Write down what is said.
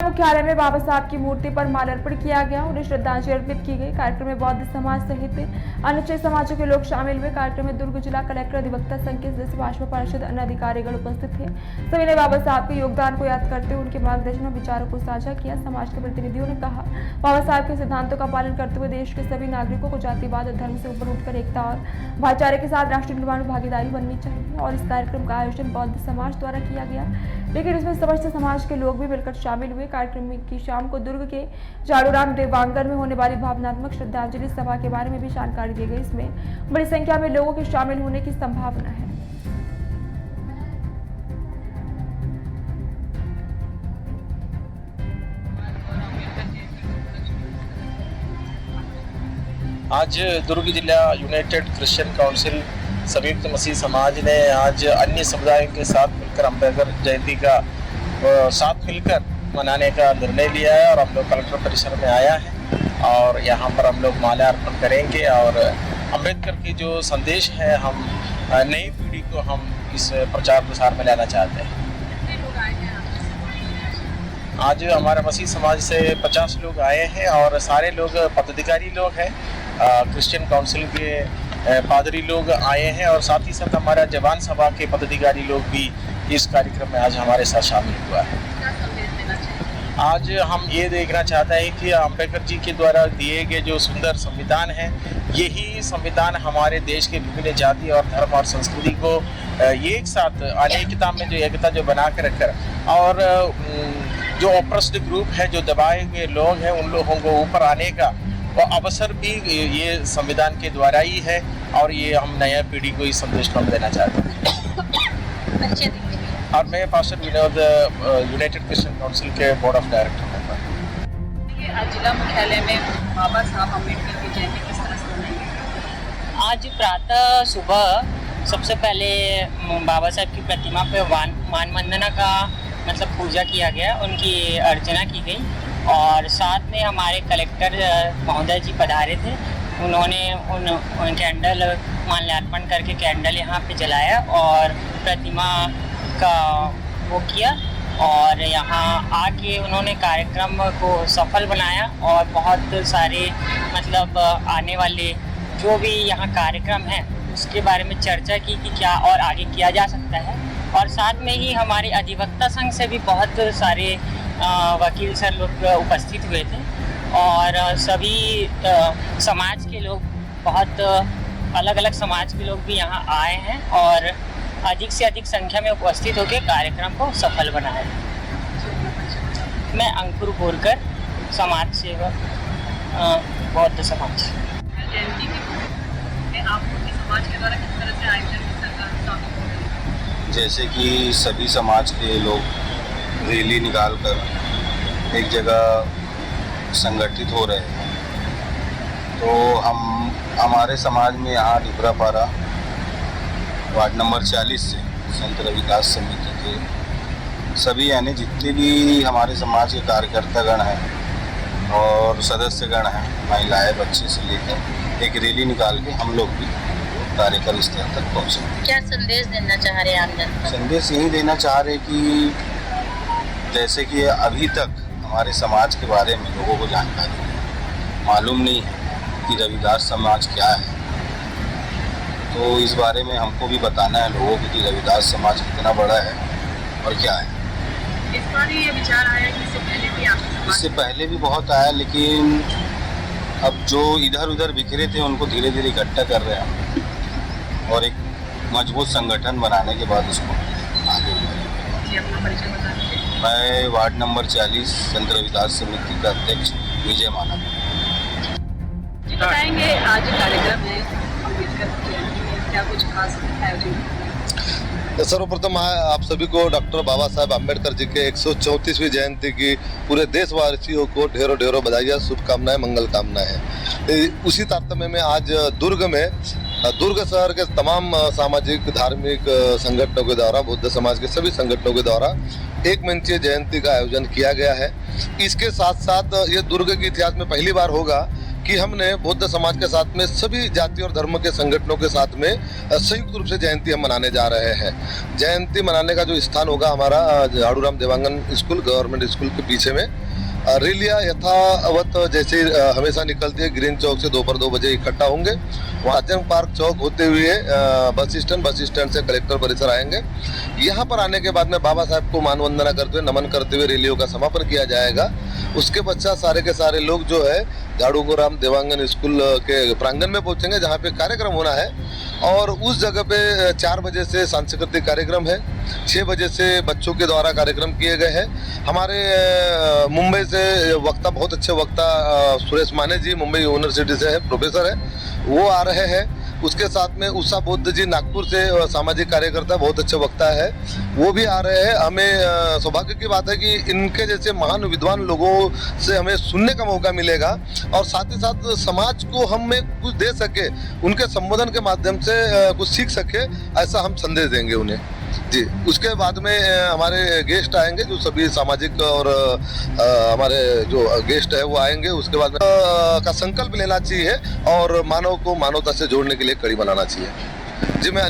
मुख्यालय में बाबा साहब की मूर्ति पर माल्यार्पण किया गया। उन्हें श्रद्धांजलि अर्पित की गई। कार्यक्रम में बौद्ध समाज सहित अनुच्छेद समाजों के लोग शामिल हुए। कार्यक्रम में दुर्ग जिला कलेक्टर, अधिवक्ता संघ के सदस्य, भाजपा पार्षद, अन्य अधिकारीगण उपस्थित थे। सभी ने बाबा साहब के योगदान को याद करते हुए उनके मार्गदर्शन और विचारों को साझा किया। समाज के प्रतिनिधियों ने कहा, बाबा साहब के सिद्धांतों का पालन करते हुए देश के सभी नागरिकों को जातिवाद और धर्म से ऊपर उठकर एकता और भाईचारे के साथ राष्ट्र निर्माण में भागीदारी बननी चाहिए। और इस कार्यक्रम का आयोजन बौद्ध समाज द्वारा किया गया, लेकिन इसमें समस्त समाज के लोग भी मिलकर शामिल हुए। कार्यक्रम की शाम को दुर्ग के जाड़ूराम देवांगन में होने वाली भावनात्मक श्रद्धांजलि सभा के बारे में भी जानकारी दी गई। इसमें बड़ी संख्या में लोगों के शामिल होने की संभावना है। आज दुर्ग जिला यूनाइटेड क्रिश्चियन काउंसिल संयुक्त मसीह समाज ने आज अन्य समुदायों के साथ मिलकर अम्बेडकर जयंती का साथ मिलकर मनाने का निर्णय लिया है और हम लोग कलेक्टर परिसर में आया है और यहाँ पर हम लोग माल्यार्पण करेंगे और अम्बेडकर की जो संदेश है हम नई पीढ़ी को हम इस प्रचार प्रसार में लाना चाहते हैं। आज हमारे मसीह समाज से 50 लोग आए हैं और सारे लोग पदाधिकारी लोग हैं, क्रिश्चियन काउंसिल के पादरी लोग आए हैं और साथ ही साथ हमारा जवान सभा के पदाधिकारी लोग भी इस कार्यक्रम में आज हमारे साथ शामिल हुआ है। आज हम ये देखना चाहते हैं कि अम्बेडकर जी के द्वारा दिए गए जो सुंदर संविधान है, यही संविधान हमारे देश के विभिन्न जाति और धर्म और संस्कृति को एक साथ अनेकता में जो एकता जो बना के रखकर और जो ऑप्रेस्ड ग्रुप है, जो दबाए हुए लोग हैं, उन लोगों को ऊपर आने का वो अवसर भी ये संविधान के द्वारा ही है और ये हम नया पीढ़ी को इस संदेश को हम देना चाहते हैं। और मैं pastor Vinod United Christian council के बोर्ड ऑफ डायरेक्टर हूँ। आज जिला मुख्यालय में बाबा साहब अम्बेडकर की जयंती किस तरह से मनाई? आज प्रातः सुबह सबसे पहले बाबा साहब की प्रतिमा पे मान वंदना का मतलब पूजा किया गया, उनकी अर्चना की गई और साथ में हमारे कलेक्टर महोदय जी पधारे थे। उन्होंने उन कैंडल माल्यार्पण करके कैंडल यहाँ पे जलाया और प्रतिमा का वो किया और यहाँ आके उन्होंने कार्यक्रम को सफल बनाया और बहुत सारे मतलब आने वाले जो भी यहाँ कार्यक्रम है उसके बारे में चर्चा की कि क्या और आगे किया जा सकता है। और साथ में ही हमारे अधिवक्ता संघ से भी बहुत सारे वकील सर लोग उपस्थित हुए थे और सभी समाज के लोग, बहुत अलग अलग समाज के लोग भी यहाँ आए हैं और अधिक से अधिक संख्या में उपस्थित होकर कार्यक्रम को सफल बनाया। मैं अंकुर बोरकर, समाज सेवक, बौद्ध समाज। जयंती के आपको समाज के द्वारा किस तरह से आयोजन सरकार? जैसे कि सभी समाज के लोग रैली निकालकर एक जगह संगठित हो रहे हैं, तो हमारे समाज में यहाँ डिबरापारा वार्ड नंबर 40 से संत रविदास समिति के सभी यानी जितने भी हमारे समाज के कार्यकर्तागण हैं और सदस्यगण हैं, महिलाएं, बच्चे से लेकर एक रैली निकाल के हम लोग भी कार्यक्रम स्थल तक पहुँचे। क्या संदेश देना चाह रहे हैं आप जनता? संदेश यही देना चाह रहे कि जैसे कि अभी तक हमारे समाज के बारे में लोगों को जानकारी नहीं, मालूम नहीं है कि रविदास समाज क्या है, तो इस बारे में हमको भी बताना है लोगों को कि रविदास समाज कितना बड़ा है और क्या है। इस बार ये विचार आया कि इससे पहले भी बहुत आया, लेकिन अब जो इधर उधर बिखरे थे उनको धीरे धीरे इकट्ठा कर रहे हैं और एक मजबूत संगठन बनाने के बाद उसको आगे बढ़ाएंगे। मैं वार्ड नंबर 40 संत रविदास समिति का अध्यक्ष विजय माला। जी बताएंगे, आज कार्यक्रम है अम्बेडकर जयंती में, क्या कुछ खास आयोजन? सर्वप्रथम आप सभी को डॉक्टर बाबा साहब अम्बेडकर जी के 134वीं जयंती की पूरे देशवासियों को ढेरों ढेरों बधाइयाँ, शुभकामनाएं, मंगल कामनाएं। उसी तारतम्य में आज दुर्ग शहर के तमाम सामाजिक धार्मिक संगठनों के द्वारा, बौद्ध समाज के सभी संगठनों के द्वारा एक मंचीय जयंती का आयोजन किया गया है। इसके साथ साथ ये दुर्ग के इतिहास में पहली बार होगा कि हमने बौद्ध समाज के साथ में सभी जाति और धर्म के संगठनों के साथ में संयुक्त रूप से जयंती हम मनाने जा रहे हैं। जयंती मनाने का जो स्थान होगा हमारा Jhaduram Dewangan school, government school के पीछे में। रैलियाँ यथावत जैसे हमेशा निकलती है, ग्रीन चौक से दोपहर 2 बजे इकट्ठा होंगे। वहाँ जंग पार्क चौक होते हुए बस स्टैंड से कलेक्टर परिसर आएंगे। यहाँ पर आने के बाद में बाबा साहब को मानवंदना करते हुए, नमन करते हुए रैलियों का समापन किया जाएगा। उसके पश्चात सारे के सारे लोग जो है झाड़ूराम देवांगन स्कूल के प्रांगण में पहुंचेंगे जहाँ पे कार्यक्रम होना है। और उस जगह पे 4 बजे से सांस्कृतिक कार्यक्रम है, 6 बजे से बच्चों के द्वारा कार्यक्रम किए गए हैं। हमारे मुंबई से वक्ता, बहुत अच्छे वक्ता सुरेश माने जी, मुंबई यूनिवर्सिटी से है, प्रोफेसर है, वो आ रहे हैं। उसके साथ में उषा बौद्ध जी नागपुर से सामाजिक कार्यकर्ता, बहुत अच्छे वक्ता है, वो भी आ रहे हैं। हमें सौभाग्य की बात है कि इनके जैसे महान विद्वान लोगों से हमें सुनने का मौका मिलेगा और साथ ही साथ समाज को हमें कुछ दे सके, उनके संबोधन के माध्यम से कुछ सीख सके, ऐसा हम संदेश देंगे उन्हें जी। उसके बाद में हमारे गेस्ट आएंगे, जो सभी सामाजिक और हमारे जो गेस्ट है वो आएंगे। उसके बाद में का संकल्प लेना चाहिए और मानव को मानवता से जोड़ने के लिए कड़ी बनाना चाहिए जी। मैं